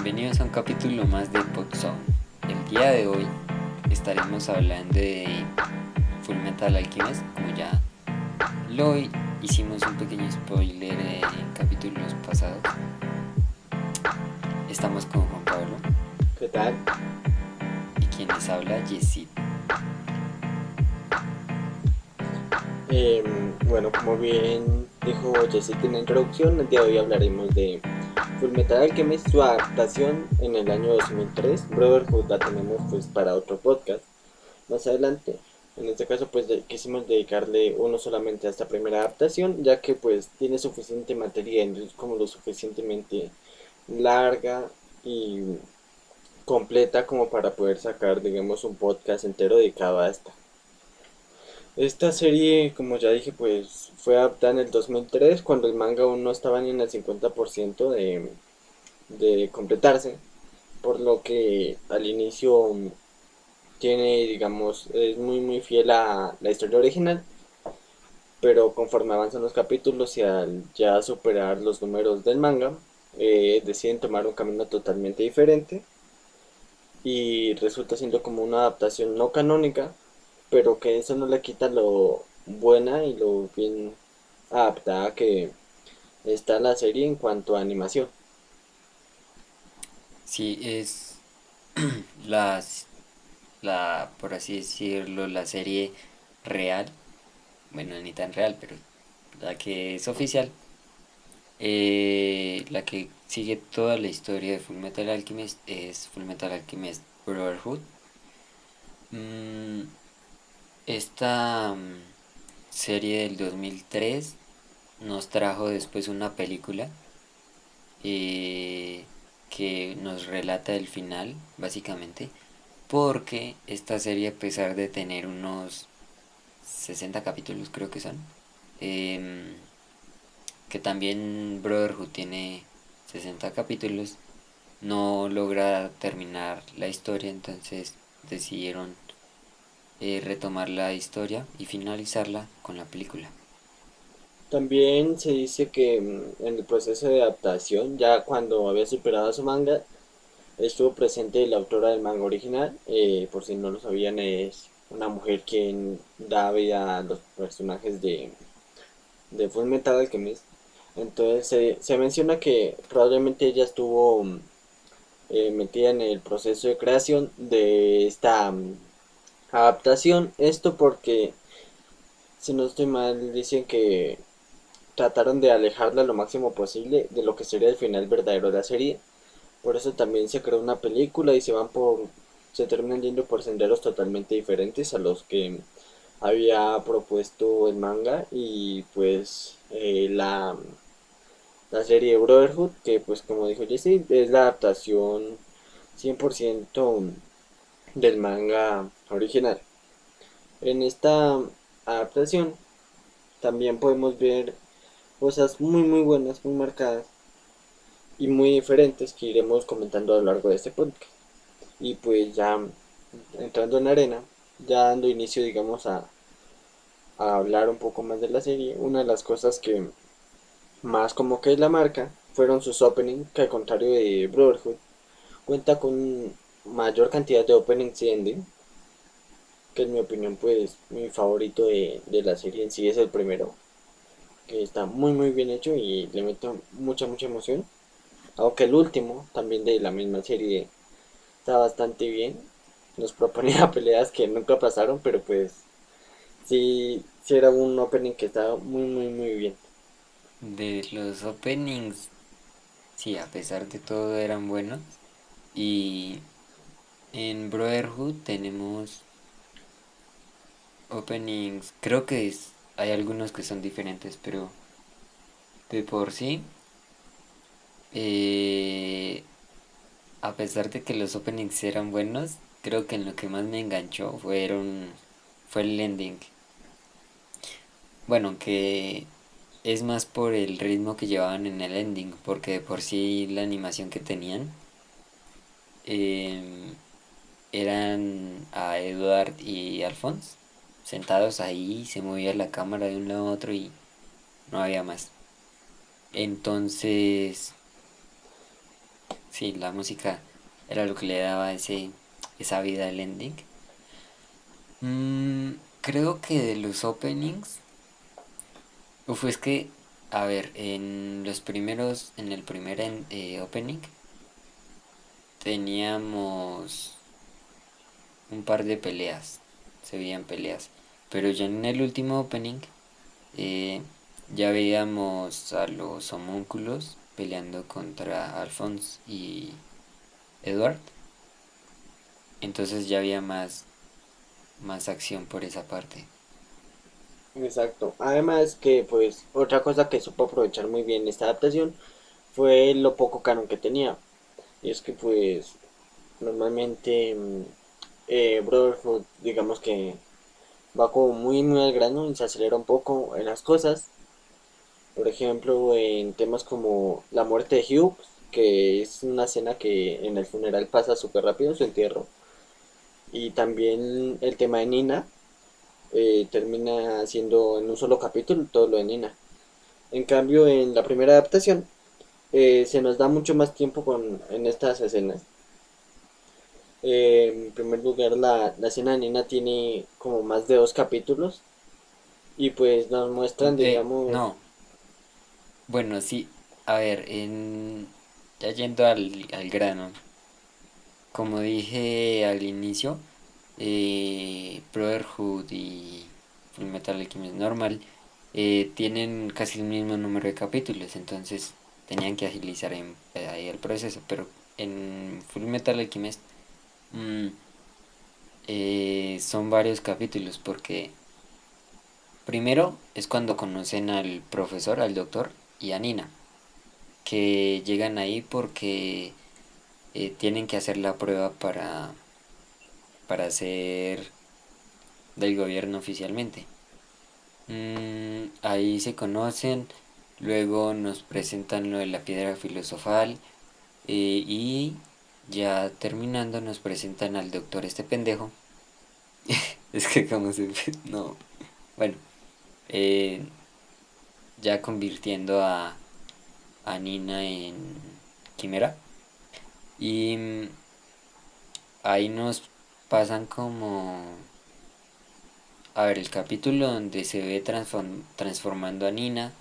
Bienvenidos a un capítulo más de Podzone. El día de hoy estaremos hablando de Fullmetal Alchemist, como ya lo hicimos un pequeño spoiler en capítulos pasados. Estamos con Juan Pablo. ¿Qué tal? Y quien les habla, Yesid. Bueno, como bien dijo Jessica en la introducción, el día de hoy hablaremos de Fullmetal Alchemist, su adaptación en el año 2003. Brotherhood la tenemos pues para otro podcast más adelante. En este caso pues quisimos dedicarle uno solamente a esta primera adaptación, ya que pues tiene suficiente materia, es como lo suficientemente larga y completa como para poder sacar, digamos, un podcast entero dedicado a esta. Esta serie, como ya dije, pues fue adaptada en el 2003, cuando el manga aún no estaba ni en el 50% de completarse, por lo que al inicio tiene, digamos, es muy fiel a la historia original, pero conforme avanzan los capítulos y al ya superar los números del manga, deciden tomar un camino totalmente diferente y resulta siendo como una adaptación no canónica, pero que eso no le quita lo buena y lo bien adaptada que está la serie en cuanto a animación. Sí, es las, por así decirlo, la serie real. Bueno, ni tan real, pero la que es oficial. La que sigue toda la historia de Fullmetal Alchemist es Fullmetal Alchemist Brotherhood. Mm, esta serie del 2003 nos trajo después una película eh, que nos relata el final, básicamente, porque esta serie, a pesar de tener unos 60 capítulos, creo que son, em, que también Brotherhood tiene 60 capítulos, no logra terminar la historia, entonces decidieron retomar la historia y finalizarla con la película. También se dice que en el proceso de adaptación, ya cuando había superado su manga, estuvo presente la autora del manga original. Por si no lo sabían, es una mujer quien da vida a los personajes de Full Metal Alchemist. Entonces se menciona que probablemente ella estuvo metida en el proceso de creación de esta adaptación. Esto porque, si no estoy mal, dicen que trataron de alejarla lo máximo posible de lo que sería el final verdadero de la serie. Por eso también se creó una película y se terminan yendo por senderos totalmente diferentes a los que había propuesto el manga y pues la serie Brotherhood, que pues como dijo Jesse, es la adaptación 100% del manga original. En esta adaptación también podemos ver cosas muy buenas, muy marcadas y muy diferentes que iremos comentando a lo largo de este podcast. Y pues ya entrando en arena, ya dando inicio digamos a hablar un poco más de la serie, una de las cosas que más como que la marca fueron sus openings, que al contrario de Brotherhood, cuenta con mayor cantidad de openings y ending, que en mi opinión pues mi favorito de la serie en sí es el primero, que está muy bien hecho y le mete mucha emoción, aunque el último también de la misma serie está bastante bien, nos proponía peleas que nunca pasaron, pero pues sí era un opening que estaba muy bien. De los openings, sí, a pesar de todo eran buenos. Y en Brotherhood tenemos openings, creo que hay algunos que son diferentes, pero de por sí, eh, a pesar de que los openings eran buenos, creo que en lo que más me enganchó fue el ending. Bueno, que es más por el ritmo que llevaban en el ending, porque de por sí la animación que tenían eh, eran a Edward y Alphonse sentados ahí, se movía la cámara de un lado a otro y no había más. Entonces, Sí, la música era lo que le daba esa vida al ending. Creo que de los openings, es que, a ver, en el primer opening teníamos un par de peleas, se veían peleas, pero ya en el último opening eh, ya veíamos a los homúnculos peleando contra Alphonse y Edward, entonces ya había más acción por esa parte. Exacto. Además que pues otra cosa que supo aprovechar muy bien esta adaptación fue lo poco canon que tenía. Y es que pues normalmente Brotherhood digamos que va como muy al grano y se acelera un poco en las cosas. Por ejemplo, en temas como la muerte de Hugh, que es una escena que en el funeral pasa súper rápido, su entierro. Y también el tema de Nina, termina siendo en un solo capítulo todo lo de Nina. En cambio, en la primera adaptación se nos da mucho más tiempo en estas escenas. En primer lugar, la escena de Nina tiene como más de 2 capítulos y pues nos muestran, digamos, No, bueno, sí, a ver, ya yendo al grano, como dije al inicio, Brotherhood y Fullmetal Alchemist normal tienen casi el mismo número de capítulos, entonces tenían que agilizar ahí el proceso, pero en Fullmetal Alchemist mm, son varios capítulos porque primero es cuando conocen al profesor, al doctor y a Nina, que llegan ahí porque tienen que hacer la prueba para ser del gobierno oficialmente. Ahí se conocen, luego nos presentan lo de la piedra filosofal y ya terminando nos presentan al doctor este pendejo. Es que como se... No, bueno, eh, ya convirtiendo a Nina en quimera. Y ahí nos pasan como... A ver, el capítulo donde se ve transformando a Nina,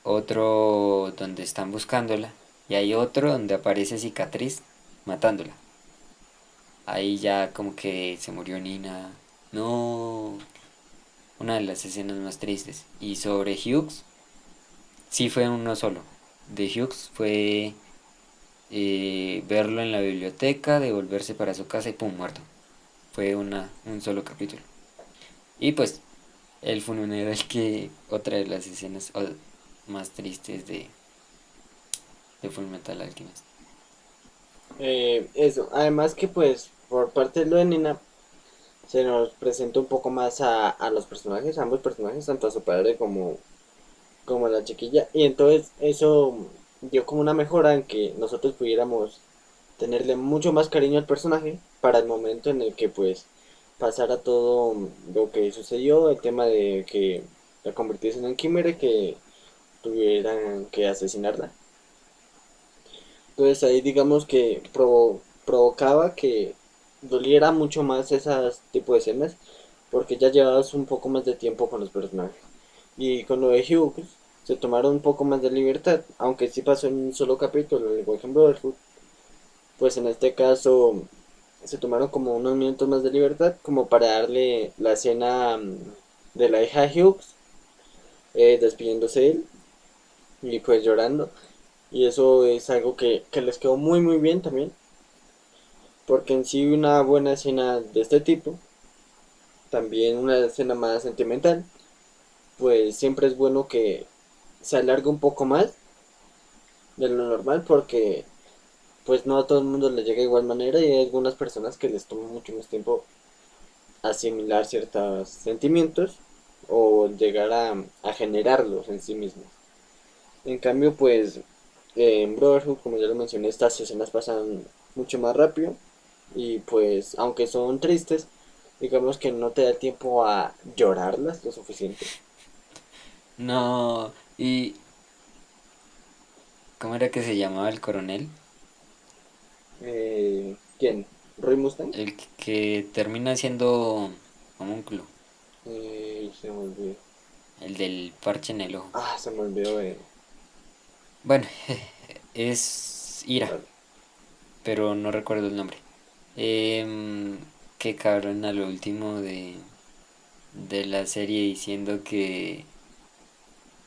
otro donde están buscándola y hay otro donde aparece Cicatriz matándola. Ahí ya como que se murió Nina. No, una de las escenas más tristes. Y sobre Hughes, sí fue uno solo. De Hughes fue verlo en la biblioteca, devolverse para su casa y pum, muerto. Fue un solo capítulo. Y pues el funeral que otra de las escenas más tristes de Fullmetal Alchemist. eso. Además que pues por parte de lo de Nina se nos presenta un poco más a los personajes, a ambos personajes, tanto a su padre como a la chiquilla. Y entonces eso dio como una mejora en que nosotros pudiéramos tenerle mucho más cariño al personaje para el momento en el que pues pasara todo lo que sucedió, el tema de que la convirtiesen en quimera y que tuvieran que asesinarla. Entonces ahí digamos que provocaba que doliera mucho más esas tipo de escenas porque ya llevabas un poco más de tiempo con los personajes. Y con lo de Hughes se tomaron un poco más de libertad, aunque sí pasó en un solo capítulo, al igual que en Brotherhood, pues en este caso se tomaron como unos minutos más de libertad como para darle la escena de la hija de Hughes, despidiéndose de él y pues llorando. Y eso es algo que les quedó muy bien también, porque en sí una buena escena de este tipo, también una escena más sentimental, pues siempre es bueno que se alargue un poco más de lo normal porque pues no a todo el mundo le llega de igual manera y hay algunas personas que les toma mucho más tiempo asimilar ciertos sentimientos o llegar a generarlos en sí mismos. En cambio, pues en Brotherhood, como ya lo mencioné, estas escenas pasan mucho más rápido y pues aunque son tristes, digamos que no te da tiempo a llorarlas lo suficiente. No, y ¿Cómo era que se llamaba el coronel? ¿Quién? ¿Roy Mustang? El que termina siendo homúnculo. Se me olvidó. El del parche en el ojo. Se me olvidó. Bueno, es Ira, Vale. pero no recuerdo el nombre. Em, Qué cabrón a lo último de la serie diciendo que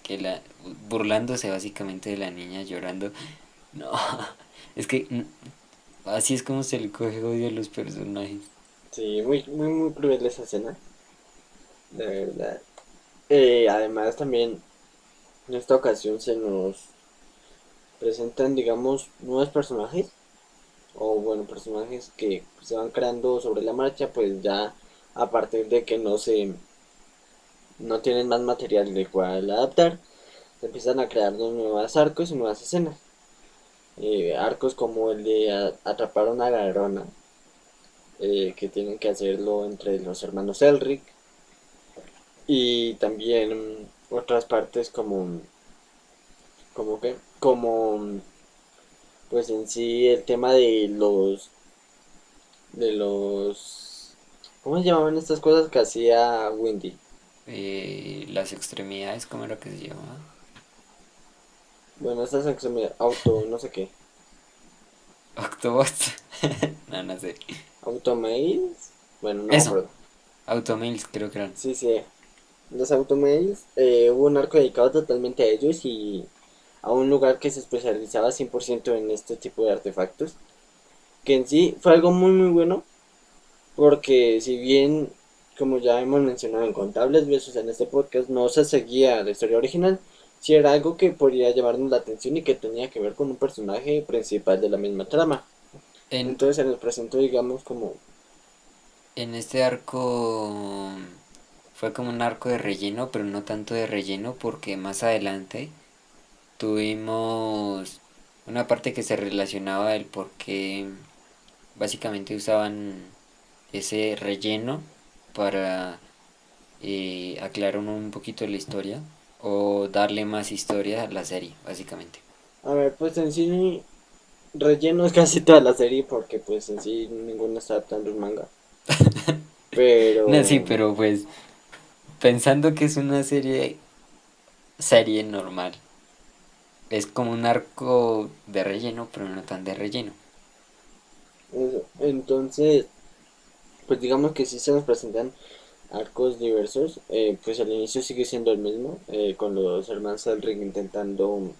la burlándose básicamente de la niña llorando. No, es que así es como se le coge odio a los personajes. Sí, muy, muy, muy cruel esa escena, la verdad. Además, también en esta ocasión se nos presentan, digamos, nuevos personajes, o bueno, personajes que se van creando sobre la marcha, pues ya a partir de que no tienen más material de cual adaptar, se empiezan a crear dos nuevos arcos y nuevas escenas. Arcos como el de atrapar a una ladrona, que tienen que hacerlo entre los hermanos Elric, y también otras partes como pues en sí el tema de los ¿cómo se llamaban estas cosas que hacía Windy? Las extremidades, ¿cómo era que se llamaba? Bueno, estas extremidades, auto, no sé qué, Octobots. No, no sé. automails, bueno, no me Eso, acuerdo. Automails creo que eran. Sí, sí, los automails, hubo un arco dedicado totalmente a ellos y a un lugar que se especializaba 100% en este tipo de artefactos, que en sí fue algo muy muy bueno, porque si bien, como ya hemos mencionado en contables veces en este podcast, no se seguía la historia original, si era algo que podía llamarnos la atención y que tenía que ver con un personaje principal de la misma trama. En, Entonces se nos presentó, digamos, como... en este arco fue como un arco de relleno, pero no tanto de relleno porque más adelante tuvimos una parte que se relacionaba el por qué básicamente usaban ese relleno para aclarar un poquito la historia o darle más historia a la serie, básicamente. A ver, pues en sí, relleno es casi toda la serie porque pues en sí ninguno está adaptando un manga. No, sí, Pero... pero pues pensando que es una serie normal, es como un arco de relleno, pero no tan de relleno. Entonces, pues digamos que sí se nos presentan arcos diversos. Pues el inicio sigue siendo el mismo, con los hermanos Elric intentando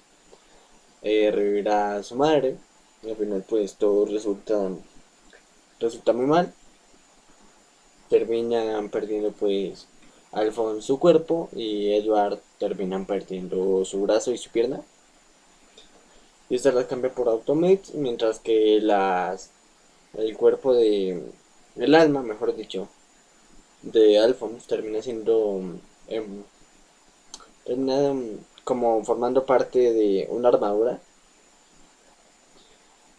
revivir a su madre. Y al final pues todo resulta muy mal. Terminan perdiendo pues Alphonse su cuerpo y Edward terminan perdiendo su brazo y su pierna. Y esta las cambia por Automates, mientras que el cuerpo el alma, mejor dicho, de Alphonse termina siendo em, termina como formando parte de una armadura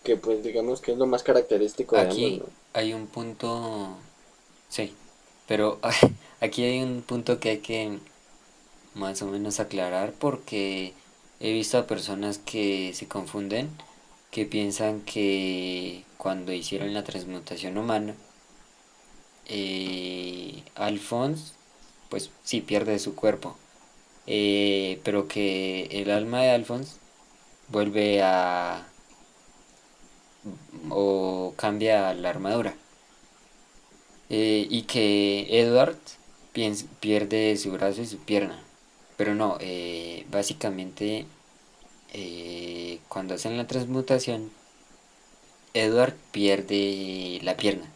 que pues digamos que es lo más característico de ambos, Aquí ¿no? hay un punto, sí, pero aquí hay un punto que hay que más o menos aclarar porque he visto a personas que se confunden, que piensan que cuando hicieron la transmutación humana, Alphonse, pues sí pierde su cuerpo, pero que el alma de Alphonse vuelve a o cambia la armadura. Y que Edward pierde su brazo y su pierna. Pero no, básicamente cuando hacen la transmutación, Edward pierde la pierna.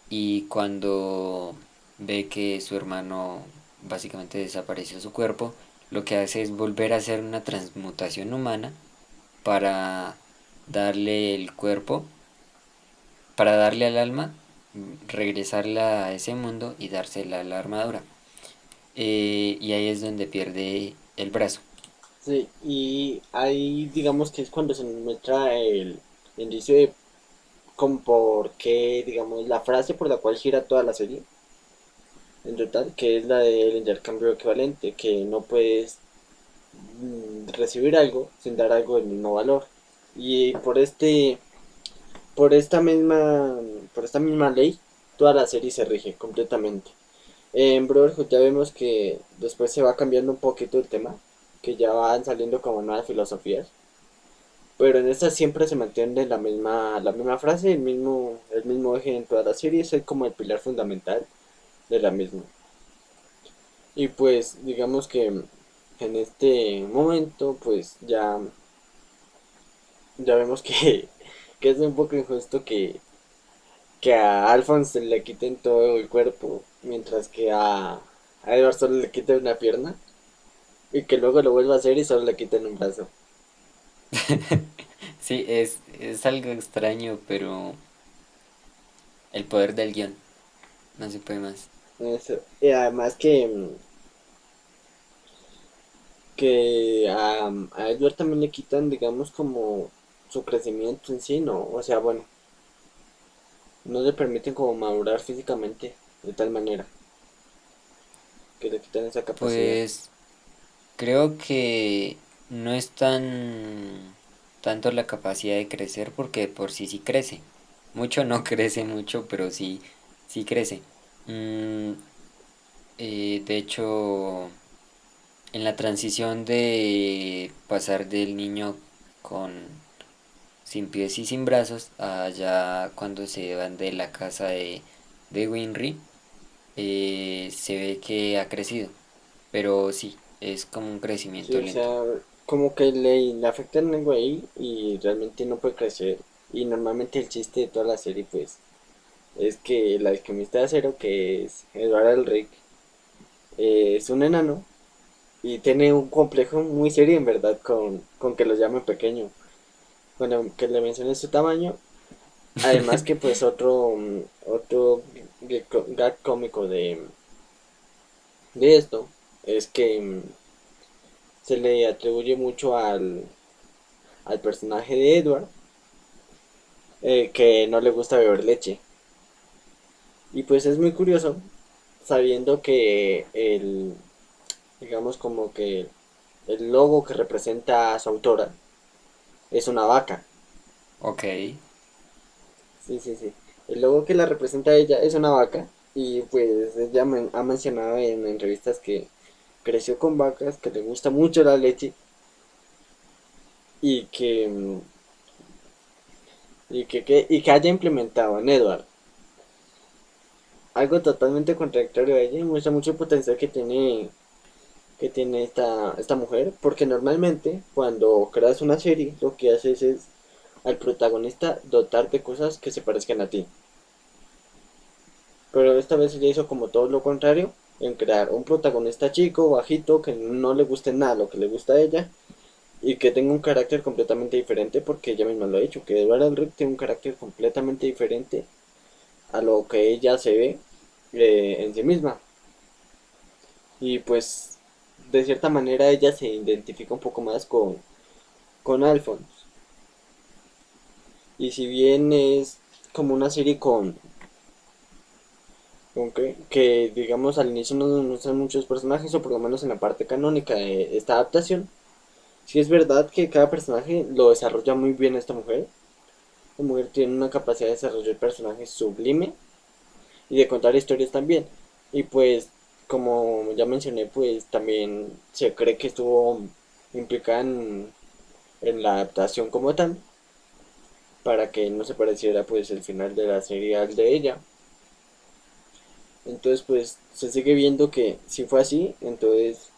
Y cuando ve que su hermano básicamente desapareció su cuerpo, lo que hace es volver a hacer una transmutación humana para darle el cuerpo, para darle al alma, regresarla a ese mundo y dársela a la armadura. Y ahí es donde pierde el brazo. Sí, y ahí digamos que es cuando se muestra el indicio de como por qué, digamos, la frase por la cual gira toda la serie, en total, que es la del intercambio equivalente, que no puedes, recibir algo sin dar algo del mismo valor. Y por esta misma ley, toda la serie se rige completamente. En Brotherhood ya vemos que después se va cambiando un poquito el tema, que ya van saliendo como nuevas filosofías, pero en esta siempre se mantiene la misma frase, el mismo eje en toda la serie, es como el pilar fundamental de la misma. Y pues digamos que en este momento pues ya vemos que es un poco injusto que a Alphonse le quiten todo el cuerpo, mientras que a Edward solo le quiten una pierna, y que luego lo vuelva a hacer y solo le quiten un brazo. Sí, es algo extraño, pero el poder del guión, no se puede más. Eso. Y además que a Edward también le quitan, digamos, como su crecimiento en sí, ¿no? O sea, bueno, no le permiten como madurar físicamente de tal manera que le quitan esa capacidad. Pues creo que no es tan tanto la capacidad de crecer porque por sí sí crece. Mucho no crece mucho, pero sí, sí crece. Mm, de hecho, en la transición de pasar del niño con sin pies y sin brazos a ya cuando se van de la casa de Winry, se ve que ha crecido. Pero sí, es como un Sí, crecimiento o lento. sea, como que le afectan algo ahí y realmente no puede crecer. Y normalmente el chiste de toda la serie, pues, es que el alquimista de acero, que es Edward Elric, es un enano y tiene un complejo muy serio en verdad con que lo llamen pequeño. Bueno, que le mencionen su tamaño. Además que pues otro gag cómico de esto es que se le atribuye mucho al personaje de Edward, que no le gusta beber leche. Y pues es muy curioso sabiendo que digamos como que el logo que representa a su autora es una vaca. Ok. Sí, sí, sí. El logo que la representa a ella es una vaca y pues ella ha mencionado en entrevistas que creció con vacas, que le gusta mucho la leche y que haya implementado en Edward algo totalmente contradictorio a ella y muestra mucho el potencial que tiene esta mujer, porque normalmente cuando creas una serie lo que haces es al protagonista dotar de cosas que se parezcan a ti. Pero esta vez ella hizo como todo lo contrario, en crear un protagonista chico, bajito, que no le guste nada lo que le gusta a ella, y que tenga un carácter completamente diferente, porque ella misma lo ha dicho, que Edward Elric tiene un carácter completamente diferente a lo que ella se ve en sí misma. Y pues, de cierta manera, ella se identifica un poco más con Alphonse. Y si bien es como una serie que digamos al inicio no nos muestran muchos personajes, o por lo menos en la parte canónica de esta adaptación, sí es verdad que cada personaje lo desarrolla muy bien esta mujer. La mujer tiene una capacidad de desarrollar personajes sublime y de contar historias también. Y pues, como ya mencioné, pues también se cree que estuvo implicada en la adaptación como tal, para que no se pareciera pues el final de la serie al de ella. Entonces pues se sigue viendo que si fue así, entonces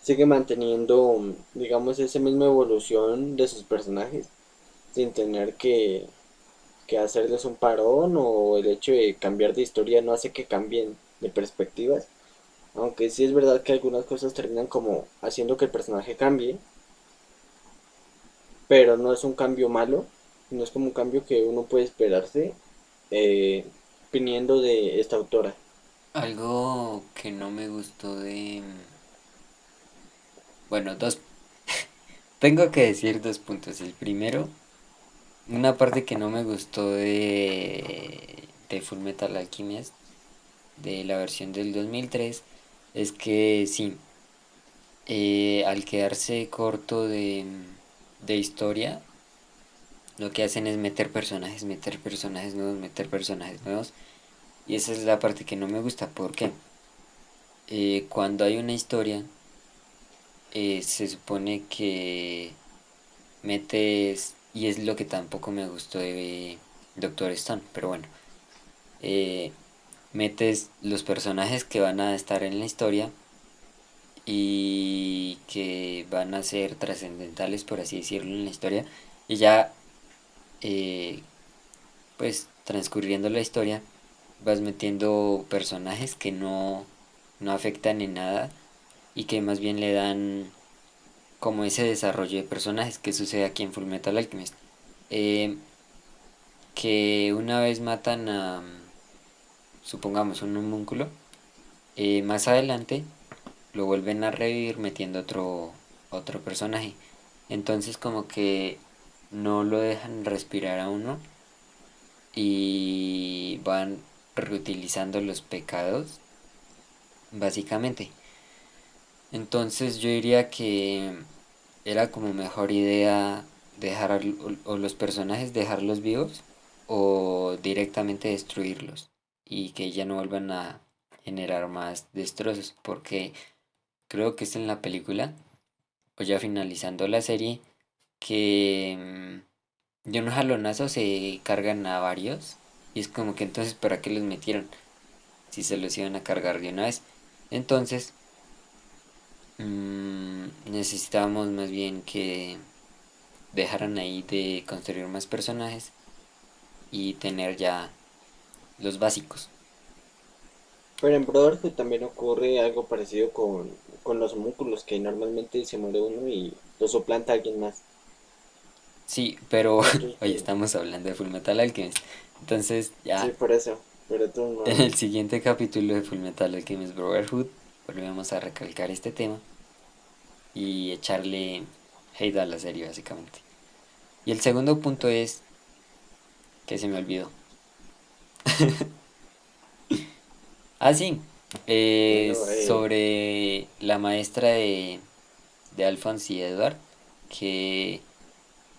sigue manteniendo, digamos, esa misma evolución de sus personajes, sin tener que hacerles un parón, o el hecho de cambiar de historia no hace que cambien de perspectivas. Aunque sí es verdad que algunas cosas terminan como haciendo que el personaje cambie, pero no es un cambio malo, no es como un cambio que uno puede esperarse eh, viniendo de esta autora. Algo que no me gustó bueno, tengo que decir dos puntos. El primero, una parte que no me gustó de Full Metal Alchemist, de la versión del 2003, es que sí. al quedarse corto de historia, lo que hacen es meter personajes nuevos, meter personajes nuevos. Y esa es la parte que no me gusta, porque cuando hay una historia, se supone que metes, y es lo que tampoco me gustó de Doctor Stone, pero bueno, eh, metes los personajes que van a estar en la historia y que van a ser trascendentales, por así decirlo, en la historia, y ya, eh, pues transcurriendo la historia, vas metiendo personajes que no afectan en nada y que más bien le dan como ese desarrollo de personajes que sucede aquí en Fullmetal Alchemist. Eh, que una vez matan a, supongamos, un homúnculo, más adelante lo vuelven a revivir metiendo otro personaje. Entonces como que no lo dejan respirar a uno y van reutilizando los pecados, básicamente. Entonces yo diría que era como mejor idea dejar o los personajes dejarlos vivos o directamente destruirlos y que ya no vuelvan a generar más destrozos, porque creo que es en la película o ya finalizando la serie que de un jalonazo se cargan a varios y es como que entonces ¿para qué los metieron si se los iban a cargar de una vez? Entonces necesitábamos más bien que dejaran ahí de construir más personajes y tener ya los básicos. Pero en Brotherhood también ocurre algo parecido con los homúnculos, que normalmente se muere uno y lo suplanta alguien más. Sí, pero Otros hoy que... estamos hablando de Fullmetal Alchemist. Entonces Sí, ya por eso. Pero tú en no... el siguiente capítulo de Fullmetal Alchemist Brotherhood volvemos a recalcar este tema y echarle hate a la serie básicamente. Y el segundo punto es que se me olvidó. Ah, sí, Bueno, sobre la maestra de Alphonse y Edward, que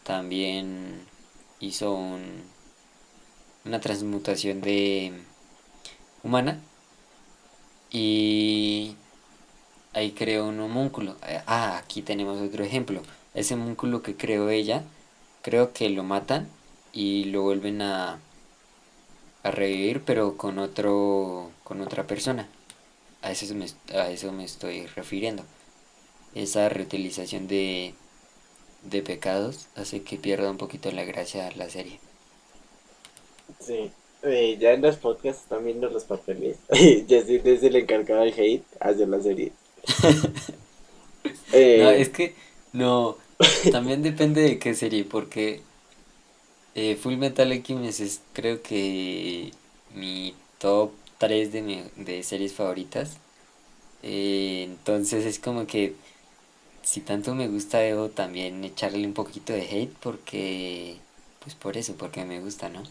también hizo una transmutación de humana y ahí creó un homúnculo. Aquí tenemos otro ejemplo. Ese homúnculo que creó ella, creo que lo matan y lo vuelven a revivir, pero con otra persona. A eso me estoy refiriendo. Esa reutilización de pecados hace que pierda un poquito la gracia la serie. sí. Ya en los podcasts están viendo los papeles. Ya sí, desde el encargado del hate hacia la serie. No, Eh, es que no, también depende de qué serie, porque Full Metal Alchemist es creo que mi top 3 de series favoritas. Entonces es como que si tanto me gusta debo también echarle un poquito de hate porque, pues por eso, porque me gusta, ¿no?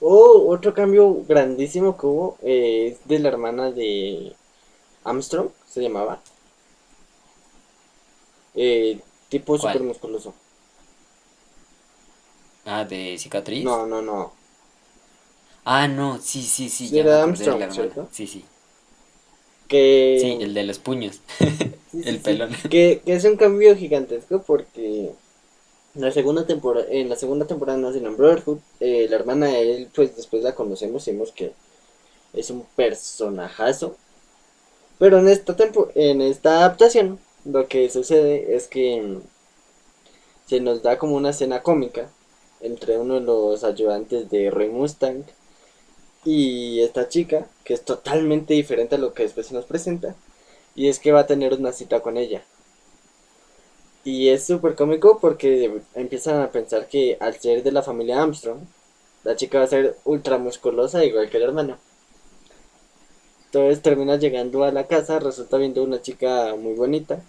otro cambio grandísimo que hubo es de la hermana de Armstrong, se llamaba. Tipo super ¿Cuál? musculoso. Ah, de cicatriz. No, no, no. Ah, no, sí, sí, sí, Sí, ya me era acordé de Armstrong, la hermana. ¿cierto? Sí, sí. Sí, Que... el de los puños. Sí, sí, El sí. pelón. Que es un cambio gigantesco porque en la segunda temporada, no, sino en Brotherhood, la hermana de él, pues después la conocemos y vemos que es un personajazo. Pero en esta adaptación, lo que sucede es que se nos da como una escena cómica entre uno de los ayudantes de Rey Mustang y esta chica, que es totalmente diferente a lo que después se nos presenta, y es que va a tener una cita con ella. Y es súper cómico porque empiezan a pensar que al ser de la familia Armstrong, la chica va a ser ultra musculosa igual que el hermano. Entonces termina llegando a la casa, resulta viendo una chica muy bonita,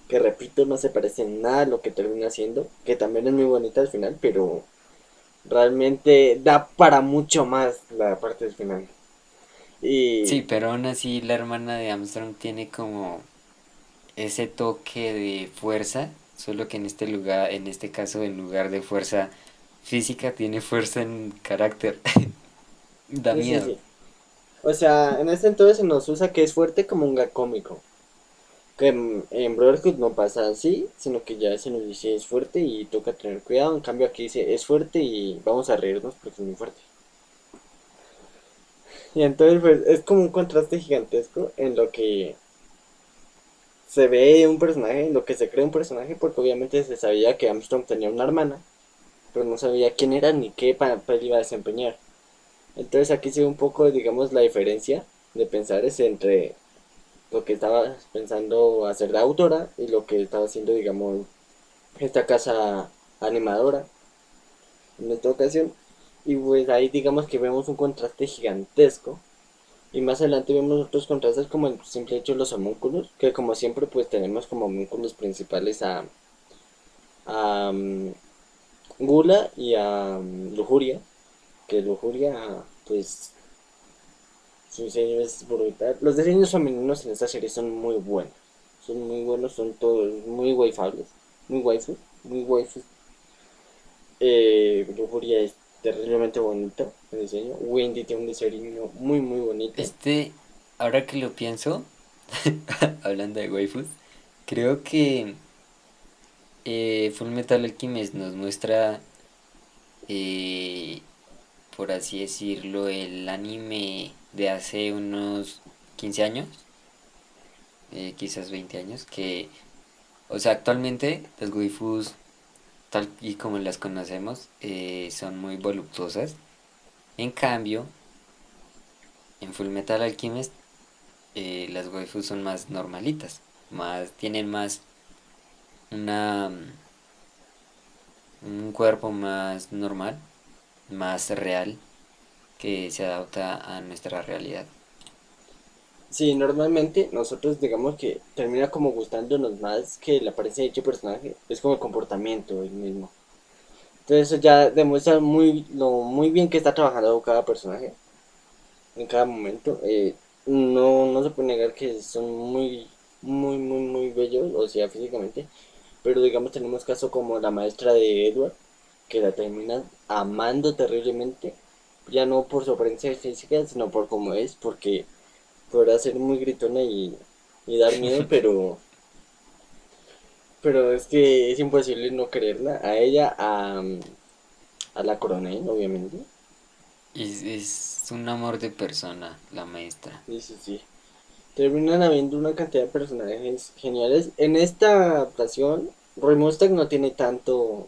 que repito, no se parece en nada a lo que termina siendo, que también es muy bonita al final, pero realmente da para mucho más la parte del final. Sí, Y pero aún así la hermana de Armstrong tiene como... ese toque de fuerza, solo que en este lugar, en este caso, en lugar de fuerza física, tiene fuerza en carácter. Da Sí, sí, miedo. sí. O sea, en este entonces se nos usa que es fuerte como un gag cómico. Que en Brotherhood no pasa así, sino que ya se nos dice es fuerte y toca tener cuidado. En cambio aquí dice es fuerte y vamos a reírnos porque es muy fuerte. Y entonces pues es como un contraste gigantesco en lo que se ve un personaje, en lo que se cree un personaje, porque obviamente se sabía que Armstrong tenía una hermana, pero no sabía quién era ni qué papel iba a desempeñar. Entonces aquí se ve un poco, digamos, la diferencia de pensar es entre lo que estaba pensando hacer la autora y lo que estaba haciendo, digamos, esta casa animadora en esta ocasión. Y pues ahí digamos que vemos un contraste gigantesco. Y más adelante vemos otros contrastes como el simple hecho de los homúnculos, que como siempre pues tenemos como homúnculos principales a Gula y a Lujuria, que Lujuria pues su diseño es brutal. Los diseños femeninos en esta serie son muy buenos. Son muy buenos, son todos muy waifables, muy waifus, muy waifus. Lujuria es terriblemente bonito el diseño. Wendy tiene un diseño muy muy bonito. Este, ahora que lo pienso, hablando de waifus, creo que Full Metal Alchemist nos muestra, eh, por así decirlo, el anime de hace unos 15 años, quizás 20 años, que, o sea, actualmente las waifus, tal y como las conocemos, son muy voluptuosas. En cambio, en Full Metal Alchemist, las waifus son más normalitas, más, tienen más una, un cuerpo más normal, más real, que se adapta a nuestra realidad. Sí, normalmente nosotros digamos que termina como gustándonos más que la apariencia de dicho personaje, es como el comportamiento el mismo. Entonces eso ya demuestra lo muy bien que está trabajando cada personaje en cada momento. No se puede negar que son muy bellos, o sea, físicamente. Pero digamos tenemos caso como la maestra de Edward, que la termina amando terriblemente, ya no por su apariencia física, sino por cómo es, porque podrá ser muy gritona y dar miedo, pero es que es imposible no quererla. A ella, a la coronel, obviamente. Es un amor de persona, la maestra. Sí, sí, sí. Terminan habiendo una cantidad de personajes geniales. En esta adaptación, Roy Mustang no tiene tanto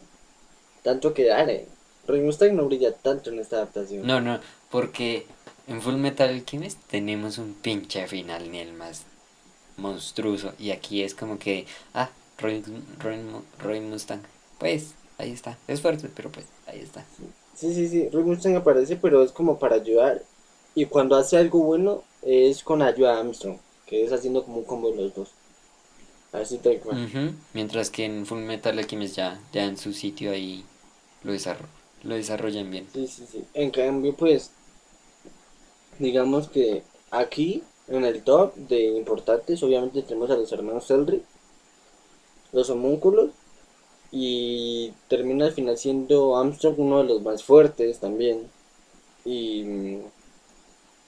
que dar, eh. Roy Mustang no brilla tanto en esta adaptación. No, no, porque en Full Metal Alchemist tenemos un pinche final ni el más monstruoso. Y aquí es como que, ah, Roy Mustang. Pues, ahí está. Es fuerte, pero pues, ahí está. Sí, sí, sí. Roy Mustang aparece, pero es como para ayudar. Y cuando hace algo bueno, es con ayuda de Armstrong, que es haciendo como un combo de los dos. Así tal cual. Ujú. Mientras que en Full Metal Alchemist ya en su sitio ahí lo, lo desarrollan bien. Sí, sí, sí. En cambio, pues, digamos que aquí, en el top de importantes, obviamente tenemos a los hermanos Eldritch, los homúnculos, y termina al final siendo Armstrong uno de los más fuertes también. Y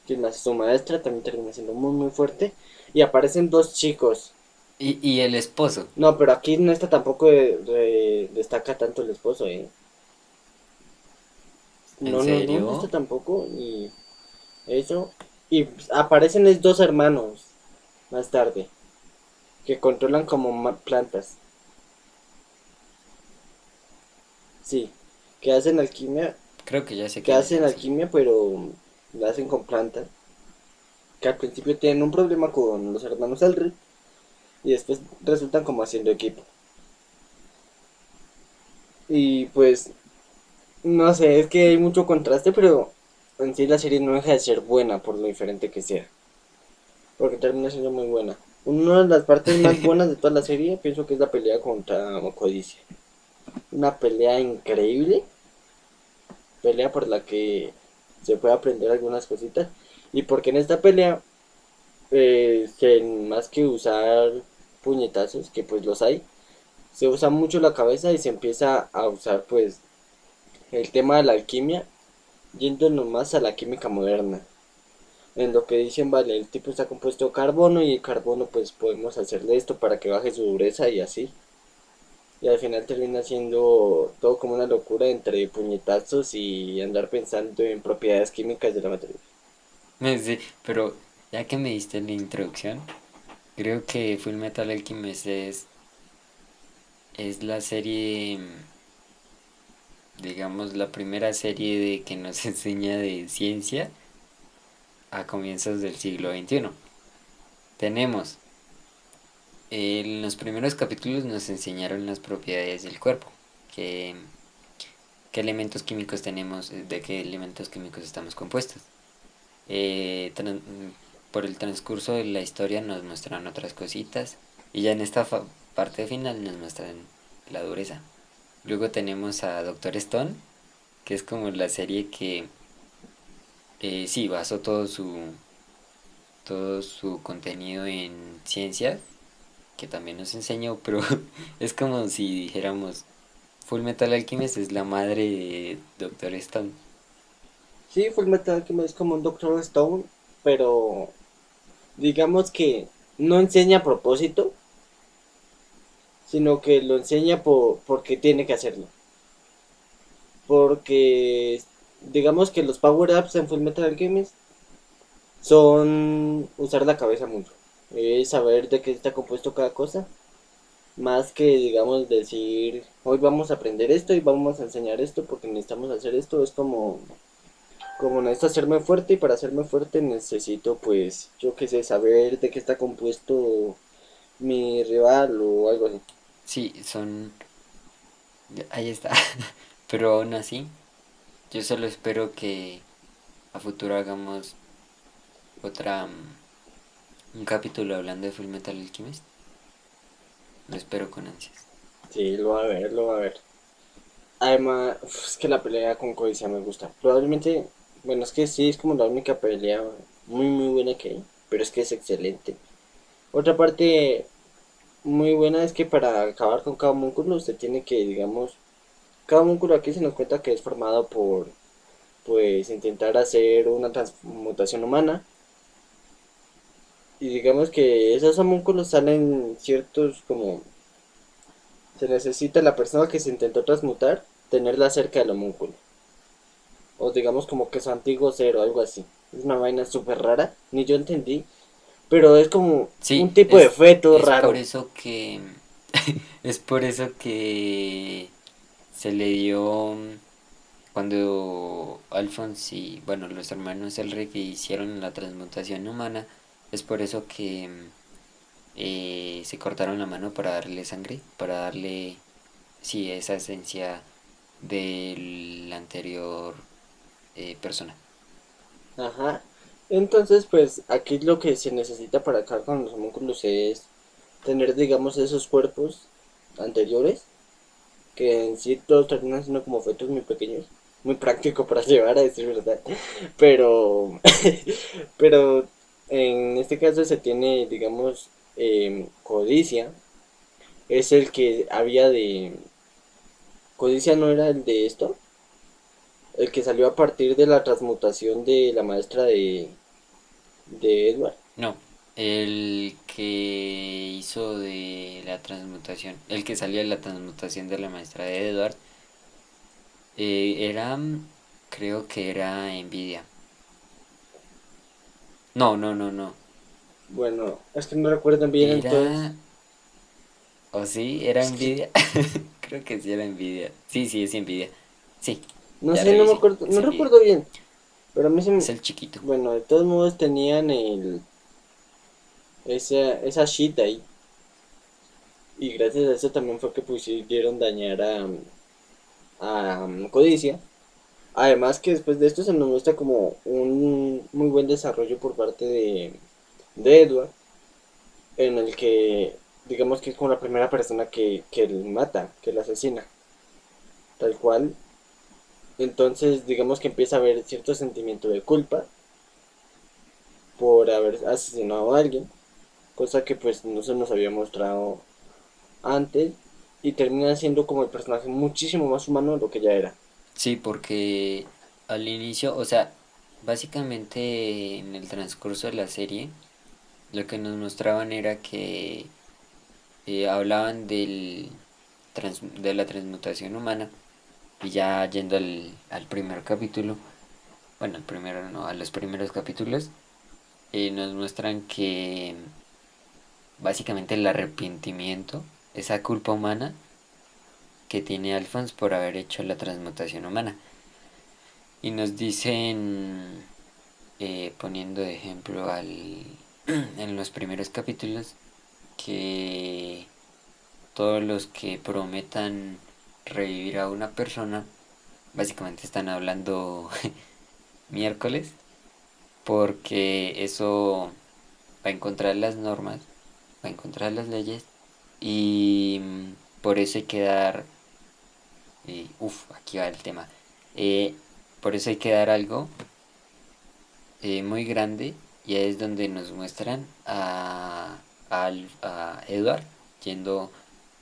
que más su maestra también termina siendo muy muy fuerte. Y aparecen dos chicos. Y el esposo, No, pero aquí no está tampoco destaca tanto el esposo, ¿eh? ¿en No está serio? tampoco. Y eso. Y aparecen los dos hermanos más tarde. Que controlan como plantas. Sí. Que hacen alquimia. Creo que ya sé Que quiénes hacen son, sí. alquimia, pero la hacen con plantas. Que al principio tienen un problema con los hermanos Elric. Y después resultan como haciendo equipo. Y pues, no sé, es que hay mucho contraste, pero en sí la serie no deja de ser buena por lo diferente que sea. Porque termina siendo muy buena. Una de las partes más buenas de toda la serie pienso que es la pelea contra Codicia. Una pelea increíble, pelea por la que se puede aprender algunas cositas. Y porque en esta pelea, más que usar puñetazos, que pues los hay, se usa mucho la cabeza y se empieza a usar pues el tema de la alquimia, yéndonos más a la química moderna. En lo que dicen, vale, el tipo está compuesto de carbono y el carbono pues podemos hacerle esto para que baje su dureza y así. Y al final termina siendo todo como una locura entre puñetazos y andar pensando en propiedades químicas de la materia. Sí, pero ya que me diste la introducción, creo que Full Metal Alchemist es la serie, digamos, la primera serie de que nos enseña de ciencia a comienzos del siglo XXI. Tenemos, en los primeros capítulos nos enseñaron las propiedades del cuerpo, que, qué elementos químicos tenemos, de qué elementos químicos estamos compuestos. Por el transcurso de la historia nos muestran otras cositas y ya en esta parte final nos muestran la dureza. Luego tenemos a Doctor Stone, que es como la serie que sí basó todo su contenido en ciencia, que también nos enseñó, pero es como si dijéramos Full Metal Alchemist es la madre de Doctor Stone. Sí, Fullmetal Alchemist es como un Doctor Stone, pero digamos que no enseña a propósito, sino que lo enseña porque tiene que hacerlo. Porque digamos que los power-ups en Fullmetal Alchemist son usar la cabeza mucho. Es saber de qué está compuesto cada cosa. Más que, digamos, decir, hoy vamos a aprender esto y vamos a enseñar esto porque necesitamos hacer esto. Es como necesito hacerme fuerte y para hacerme fuerte necesito, pues, yo qué sé, saber de qué está compuesto mi rival o algo así. Sí, son... Ahí está. Pero aún así, yo solo espero que a futuro hagamos otra... un capítulo hablando de Full Metal Alchemist. Lo espero con ansias. Sí, lo va a ver, lo va a ver. Además, es que la pelea con Codicia me gusta. Probablemente, bueno, es que sí, es como la única pelea muy, muy buena que hay, pero es que es excelente. Otra parte muy buena es que para acabar con cada homúnculo usted tiene que, digamos, cada homúnculo aquí se nos cuenta que es formado por, pues, intentar hacer una transmutación humana. Y digamos que esos homúnculos salen ciertos como... Se necesita la persona que se intentó transmutar tenerla cerca del homúnculo. O digamos como que su antiguo cero, algo así. Es una vaina súper rara, ni yo entendí. Pero es como un Sí, tipo de feto es por raro. eso que... es por eso que se le dio... Cuando Alphonse y, bueno, los hermanos Elric hicieron la transmutación humana, es por eso que se cortaron la mano para darle sangre, para darle, sí, esa esencia de la anterior persona. Ajá. Entonces, pues aquí lo que se necesita para acabar con los homúnculos es tener, digamos, esos cuerpos anteriores, que en sí todos terminan siendo como fetos muy pequeños. Muy práctico para llevar, a decir verdad. Pero, pero en este caso se tiene, digamos, codicia. Es el que había de... Codicia no era el de esto. El que salió a partir de la transmutación de la maestra de Edward. No, el que hizo de la transmutación, el que salió de la transmutación de la maestra de Edward, era, creo que era Nvidia. No, no, no, no. Bueno, es que no recuerdo bien entonces. Era, o sí, era Es que, Nvidia. Creo que sí era Nvidia. Sí, sí, es Nvidia. Sí, no ya sé, no me revisé, acuerdo, es no Nvidia. recuerdo bien. Pero a mí Es el chiquito. bueno, de todos modos tenían esa shit ahí. Y gracias a eso también fue que pudieron dañar a Codicia. Además que después de esto se nos muestra como un muy buen desarrollo por parte de Edward, en el que digamos que es como la primera persona que él mata, que él asesina, tal cual. Entonces digamos que empieza a haber cierto sentimiento de culpa por haber asesinado a alguien. cosa que pues no se nos había mostrado antes y termina siendo como el personaje muchísimo más humano de lo que ya era. Sí, porque al inicio, o sea, básicamente en el transcurso de la serie, lo que nos mostraban era que hablaban de la transmutación humana, y ya yendo al primer capítulo, bueno, al primero no, a los primeros capítulos, nos muestran que básicamente el arrepentimiento, esa culpa humana que tiene Alphonse por haber hecho la transmutación humana. Y nos dicen, poniendo de ejemplo en los primeros capítulos, que todos los que prometan revivir a una persona, básicamente están hablando miércoles, porque eso va a encontrar las normas, va a encontrar las leyes, y por eso hay que dar, aquí va el tema, eh, por eso hay que dar algo muy grande, y ahí es donde nos muestran a Edward yendo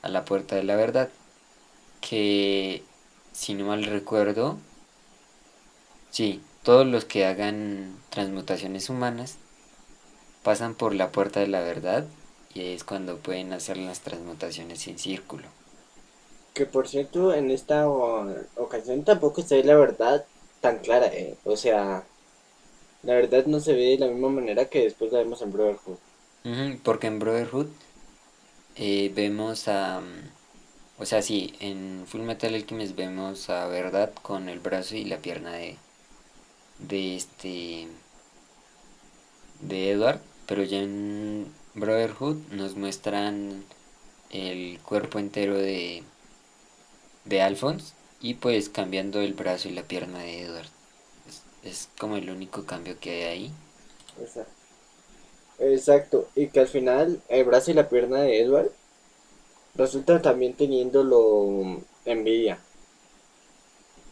a la puerta de la verdad, que si no mal recuerdo, sí, todos los que hagan transmutaciones humanas pasan por la puerta de la verdad, y ahí es cuando pueden hacer las transmutaciones en círculo. Que por cierto, en esta ocasión tampoco se ve la verdad tan clara, O sea, la verdad no se ve de la misma manera que después la vemos en Brotherhood. Ujú, porque en Brotherhood vemos o sea, sí, en Full Metal Alchemist vemos a Verdad con el brazo y la pierna de este, de Edward, pero ya en Brotherhood nos muestran el cuerpo entero de Alphonse, y pues cambiando el brazo y la pierna de Edward. Es como el único cambio que hay ahí. Exacto. Exacto. Y que al final el brazo y la pierna de Edward resulta también teniéndolo envidia.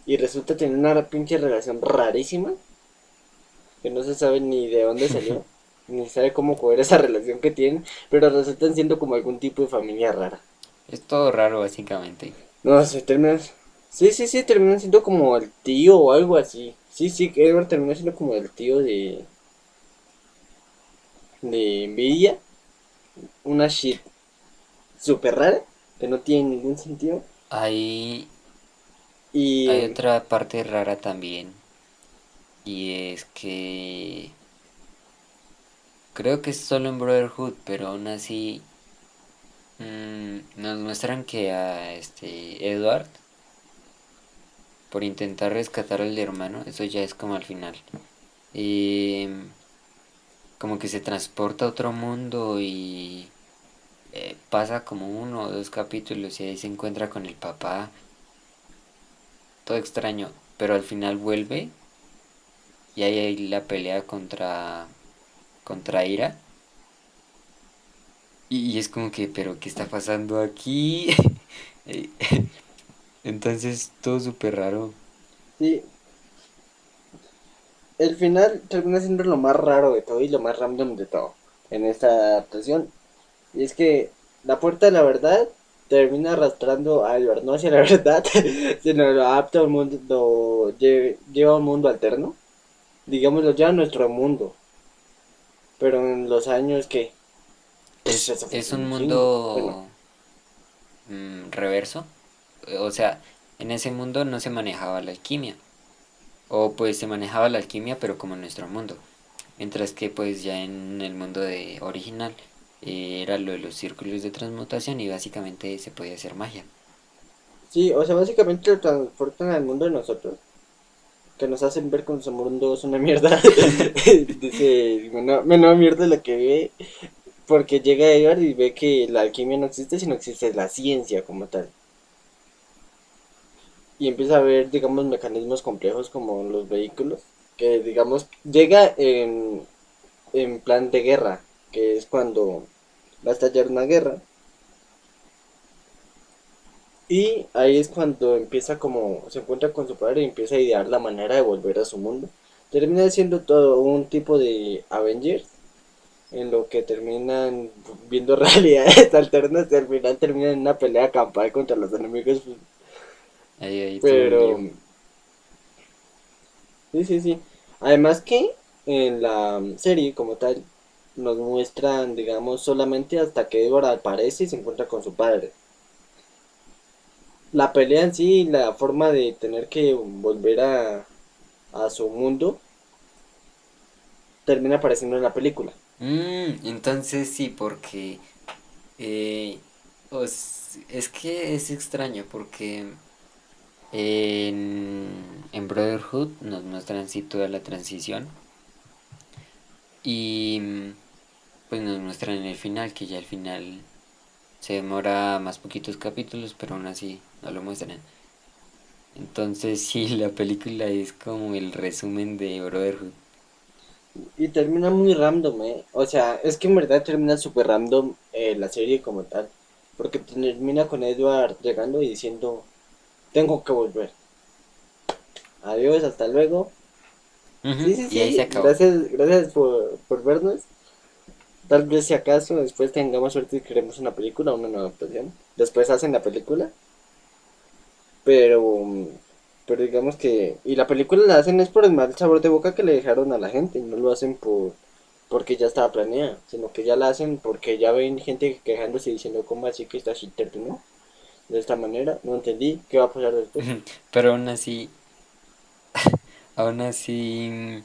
Y resulta tener una pinche relación rarísima que no se sabe ni de dónde salió, ni sabe cómo coger esa relación que tienen, pero resultan siendo como algún tipo de familia rara. Es todo raro básicamente. No sé, terminas. Sí, sí, sí, terminan siendo como el tío o algo así. Sí, sí, que Edward termina siendo como el tío de Nvidia. Una shit súper rara, que no tiene ningún sentido. Hay, hay Y otra parte rara también, y es que creo que es solo en Brotherhood, pero aún así nos muestran que a Edward, por intentar rescatar al hermano, eso ya es como al final, y como que se transporta a otro mundo, y pasa como uno o dos capítulos y ahí se encuentra con el papá, todo extraño, pero al final vuelve, y ahí la pelea contra Ira, y es como que, pero ¿qué está pasando aquí? Entonces todo súper raro. sí, el final termina siendo lo más raro de todo y lo más random de todo en esta adaptación. Y es que la puerta de la verdad termina arrastrando a Edward, no hacia la verdad, sino lo adapta a un mundo, lleva a un mundo alterno. Digámoslo ya a nuestro mundo. Pero en los años que, pues eso fue Es hace un un chingo. Bueno, mundo reverso. O sea, en ese mundo no se manejaba la alquimia. O pues se manejaba la alquimia, pero como en nuestro mundo. Mientras que pues ya en el mundo de original era lo de los círculos de transmutación, y básicamente se podía hacer magia. sí, o sea, básicamente lo transportan al mundo de nosotros. Que nos hacen ver como su mundo es una mierda. Dice, menos mierda lo que ve. Porque llega Edward y ve que la alquimia no existe, sino existe la ciencia como tal. Y empieza a ver, digamos, mecanismos complejos como los vehículos. Que, digamos, llega en plan de guerra. Que es cuando va a estallar una guerra. Y ahí es cuando empieza como, se encuentra con su padre y empieza a idear la manera de volver a su mundo. Termina siendo todo un tipo de Avengers, en lo que terminan viendo realidades alternas y al final terminan en una pelea campal contra los enemigos. Ahí todo un Pero lío. sí, sí, sí. Además que en la serie como tal nos muestran, digamos, solamente hasta que Edward aparece y se encuentra con su padre. La pelea en sí, la forma de tener que volver a su mundo, termina apareciendo en la película. Entonces sí, porque eh, es que es extraño porque en Brotherhood nos muestran sí toda la transición y pues nos muestran en el final, que ya el final se demora más poquitos capítulos, pero aún así no lo muestran. Entonces sí, la película es como el resumen de Brotherhood. Y termina muy random, ¿eh? O sea, es que en verdad termina súper random la serie como tal. Porque termina con Edward llegando y diciendo, tengo que volver. Adiós, hasta luego. Ujú, Sí, sí, y ahí se sí, acabó. gracias, gracias por vernos. Tal vez si acaso después tengamos suerte y queremos una película, una nueva adaptación. Después hacen la película, pero, pero digamos que... Y la película la hacen es por el mal sabor de boca que le dejaron a la gente, no lo hacen porque ya estaba planeada, sino que ya la hacen porque ya ven gente quejándose diciendo, ¿cómo así que esta shit terminó? De esta manera, no entendí, ¿qué va a pasar después? Pero aún así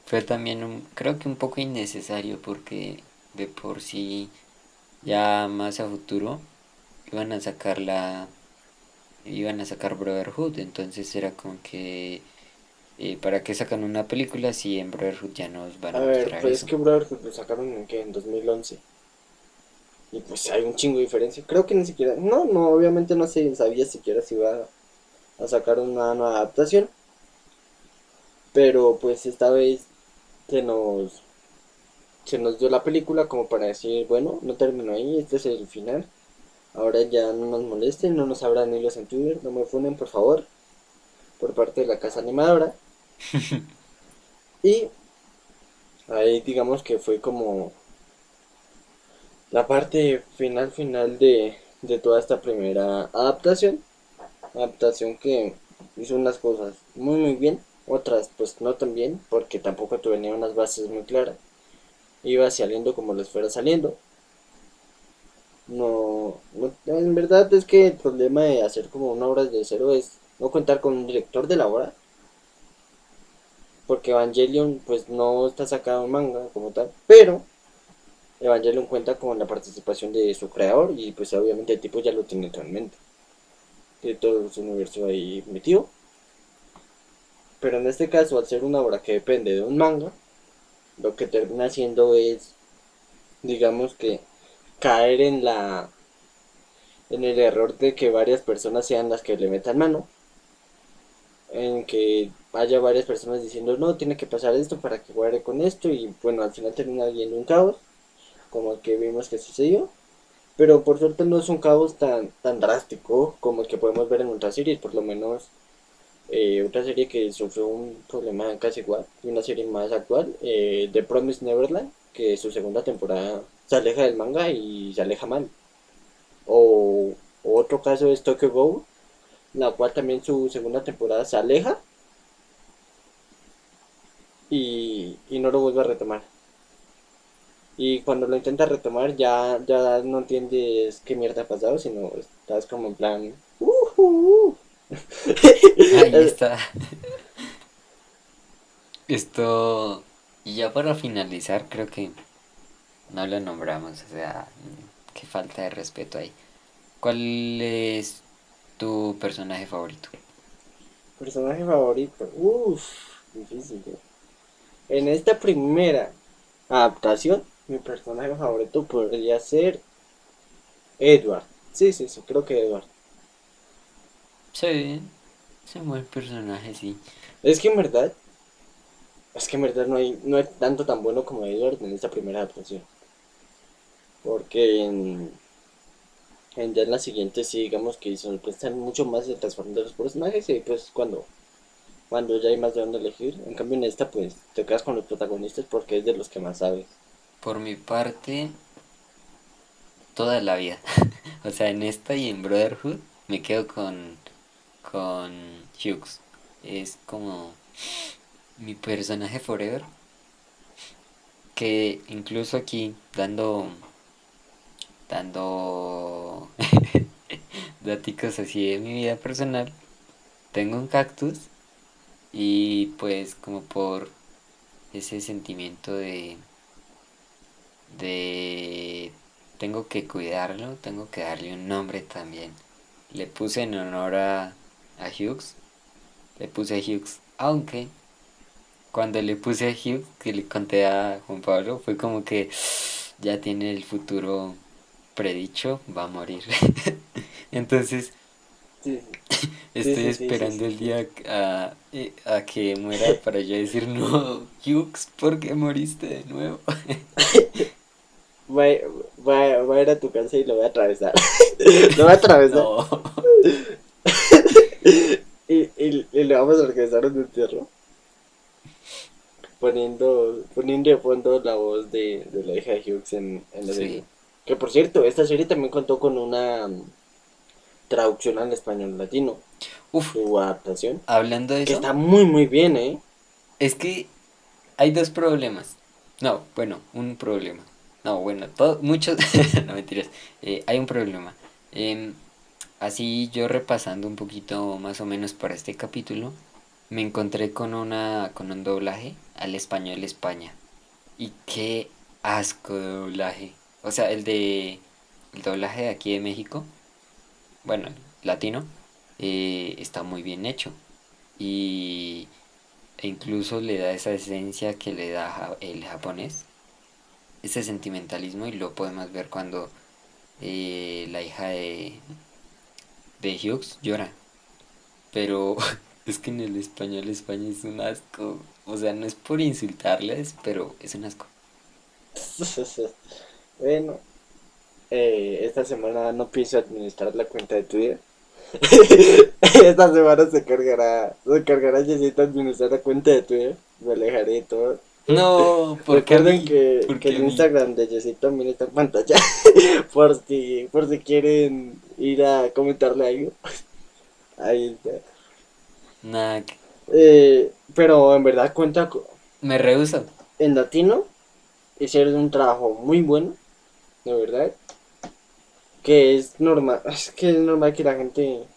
fue también creo que un poco innecesario porque de por sí ya más a futuro iban a sacar iban a sacar Brotherhood, entonces era como que ¿para qué sacan una película si en Brotherhood ya nos van A a ver, mostrar pues es eso? que Brotherhood lo sacaron en qué, en 2011. Y pues hay un chingo de diferencia. Creo que ni siquiera, no, no, obviamente no se sabía siquiera si iba a sacar una nueva adaptación. Pero pues esta vez se nos, se nos dio la película como para decir, bueno, no terminó ahí, este es el final. Ahora ya no nos molesten, no nos abran hilos en Twitter, no me funen por favor, por parte de la casa animadora. Y ahí digamos que fue como la parte final de toda esta primera adaptación. Adaptación que hizo unas cosas muy muy bien, otras pues no tan bien, porque tampoco tenía unas bases muy claras. Iba saliendo como les fuera saliendo. No, no, en verdad es que el problema de hacer como una obra de cero es no contar con un director de la obra, porque Evangelion pues no está sacado en manga como tal, pero Evangelion cuenta con la participación de su creador y pues obviamente el tipo ya lo tiene realmente, tiene todo su universo ahí metido, pero en este caso al ser una obra que depende de un manga, lo que termina haciendo es, digamos que caer en el error de que varias personas sean las que le metan mano, en que haya varias personas diciendo no, tiene que pasar esto para que juegue con esto y bueno, al final termina viendo un caos como el que vimos que sucedió, pero por suerte no es un caos tan drástico como el que podemos ver en otras series, por lo menos otra serie que sufrió un problema casi igual y una serie más actual, The Promised Neverland, que su segunda temporada se aleja del manga y se aleja mal, o otro caso es Tokyo Ghoul, la cual también su segunda temporada se aleja y no lo vuelve a retomar. Y cuando lo intentas retomar ya no entiendes qué mierda ha pasado, sino estás como en plan... Ahí está. Esto, y ya para finalizar, creo que no lo nombramos, o sea, qué falta de respeto ahí. ¿Cuál es tu personaje favorito? Personaje favorito. Difícil. En esta primera adaptación, mi personaje favorito podría ser Edward. Sí, sí, sí, creo que Edward. Sí, es un buen personaje, sí. Es que en verdad, es que en verdad no hay tanto tan bueno como Edward en esta primera adaptación. Porque ya en la siguiente sí, digamos que se prestan mucho más el trasfondo de los personajes y pues cuando ya hay más de dónde elegir. En cambio en esta pues te quedas con los protagonistas porque es de los que más sabes. Por mi parte, toda la vida. O sea, en esta y en Brotherhood me quedo con Hughes. Es como mi personaje forever. Que incluso aquí dando daticos así de mi vida personal. Tengo un cactus y pues como por ese sentimiento de tengo que cuidarlo, tengo que darle un nombre también. Le puse en honor a Hughes, le puse a Hughes, aunque cuando le puse a Hughes, que le conté a Juan Pablo, fue como que ya tiene el futuro predicho, va a morir. Entonces Sí, sí, estoy sí, sí, sí, esperando sí, el sí. día a que muera para yo decir, no, Hughes, ¿por qué moriste de nuevo? Voy, voy a ir a tu casa y lo voy a atravesar. Lo voy a atravesar. No. Y le vamos a organizar un entierro. Poniendo de fondo la voz de la hija de Hughes en la serie. Sí. Que por cierto, esta serie también contó con una traducción al español latino. Uf, Su adaptación. hablando de Que eso, está muy, muy bien, ¿eh? es que hay dos problemas. No, bueno, un problema. No, bueno, muchos, no mentiras. Hay un problema. Em, Así yo repasando un poquito más o menos para este capítulo, me encontré con un doblaje al español España. Y qué asco de doblaje. O sea, el doblaje de aquí de México, bueno, latino, está muy bien hecho. Y e incluso le da esa esencia que le da el japonés, ese sentimentalismo, y lo podemos ver cuando la hija de Hughes llora. Pero es que en el español España es un asco. O sea, no es por insultarles, pero es un asco. Bueno, esta semana no pienso administrar la cuenta de Twitter. Esta semana se cargará Jessita administrar la cuenta de Twitter. Me alejaré de todo. No, porque a Recuerden mí, que porque el a mí. Instagram de Jessita también está en pantalla. por si quieren ir a comentarle algo. Ahí está. Nada, Pero en verdad cuenta me rehuso. en latino. Hicieron un trabajo muy bueno, de verdad. Que es normal. Es que es normal que la gente.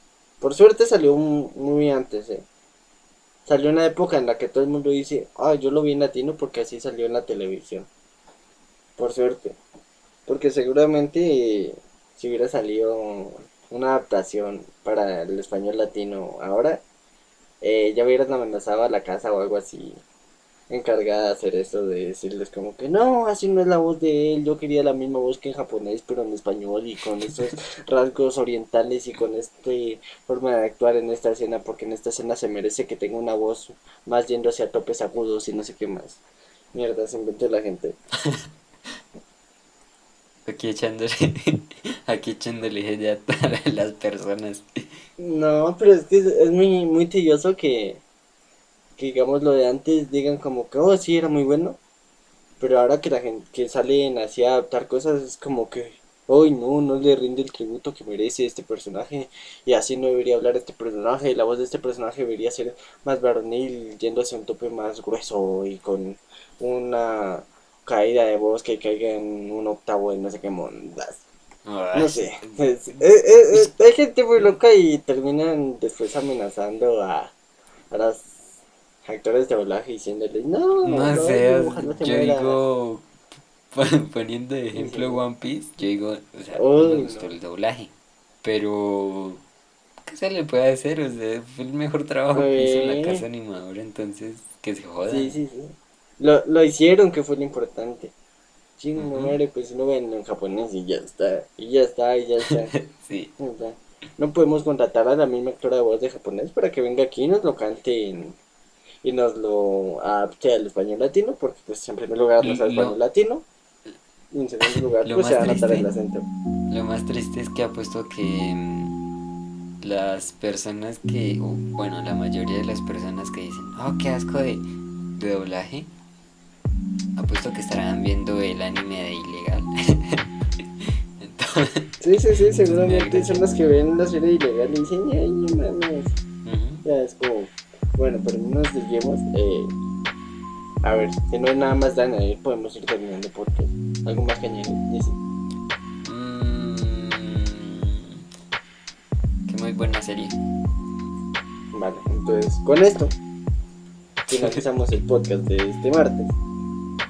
Por suerte salió muy antes, eh. Salió en una época en la que todo el mundo dice, ah, yo lo vi en latino porque así salió en la televisión. Por suerte. Porque seguramente si hubiera salido una adaptación para el español latino ahora, ya hubieran amenazado a la casa o algo así, encargada de hacer eso, de decirles como que no, así no es la voz de él, yo quería la misma voz que en japonés, pero en español y con esos rasgos orientales y con este forma de actuar en esta escena, porque en esta escena se merece que tenga una voz más yendo hacia topes agudos y no sé qué más. Mierda, se inventó la gente. Aquí echándole, aquí echándole ya a todas las personas. No, pero es que es muy, muy tedioso que digamos lo de antes digan como que, oh, sí, era muy bueno. Pero ahora que la gente que salen así a adaptar cosas es como que, hoy no, no le rinde el tributo que merece este personaje. Y así no debería hablar este personaje. La voz de este personaje debería ser más varonil, yendo hacia un tope más grueso y con una caída de voz que caiga en un octavo de no sé qué mondas. No Ay, sé. ush, Hay gente muy loca y terminan después amenazando a las actores de doblaje diciéndoles, no, no lo sé, odio, ojalá te yo mueras. digo, poniendo de Sí, sí, ejemplo sí. One Piece, yo digo, o sea, no me Uy, gustó no. el doblaje, pero ¿qué se le puede hacer? O sea, fue el mejor trabajo que hizo la casa Eh, animadora, entonces que se sí, jodan. sí, sí. Lo hicieron, que fue lo importante. Ching, Ujú. madre, pues no ven en japonés y ya está. Y ya está, y ya está. Sí, Ya está. No podemos contratar a la misma actora de voz de japonés para que venga aquí y nos lo cante y nos lo adapte al español latino, porque pues en primer lugar no sabe español lo, latino y en segundo lugar lo pues se más va a notar el triste, acento. lo más triste es que apuesto que las personas que, o, bueno, la mayoría de las personas que dicen, oh, qué asco de doblaje, apuesto que estarán viendo el anime de Ilegal. Entonces, Sí, seguramente son los que ven la serie ilegal y dicen, ay, no mames. Ya es como, bueno, pero no nos desviemos. A ver, si no hay nada más de añadir, podemos ir terminando porque algo más que añadir. Jessy. Qué muy buena serie. Vale, entonces con esto finalizamos el podcast de este martes,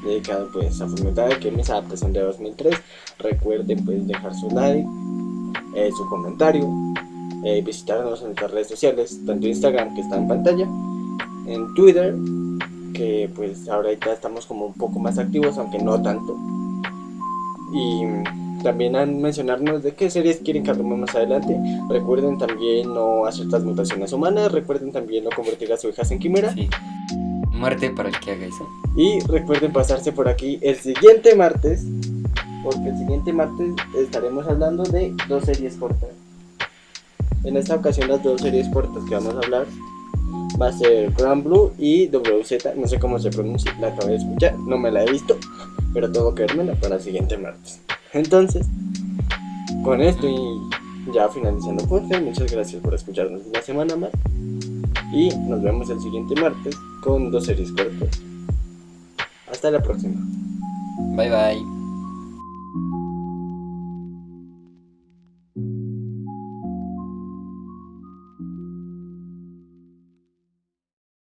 dedicado pues a Fullmetal Alchemist, adaptación de 2003. Recuerden pues dejar su like, su comentario, visitarnos en nuestras redes sociales, tanto Instagram, que está en pantalla, en Twitter, que pues ahorita estamos como un poco más activos, aunque no tanto, y también a mencionarnos de qué series quieren que hablemos más adelante. Recuerden también no hacer transmutaciones humanas, recuerden también no convertir a sus hijas en quimera. Sí. Muerte para el que haga eso. Y recuerden pasarse por aquí el siguiente martes, porque el siguiente martes estaremos hablando de 2 series cortas. En esta ocasión las 2 series cortas que vamos a hablar va a ser Grand Blue y WZ, no sé cómo se pronuncia, la acabo de escuchar, no me la he visto, pero tengo que vermela para el siguiente martes. Entonces, con esto y ya finalizando el podcast, muchas gracias por escucharnos una semana más y nos vemos el siguiente martes con 2 series cortas. Hasta la próxima. Bye bye.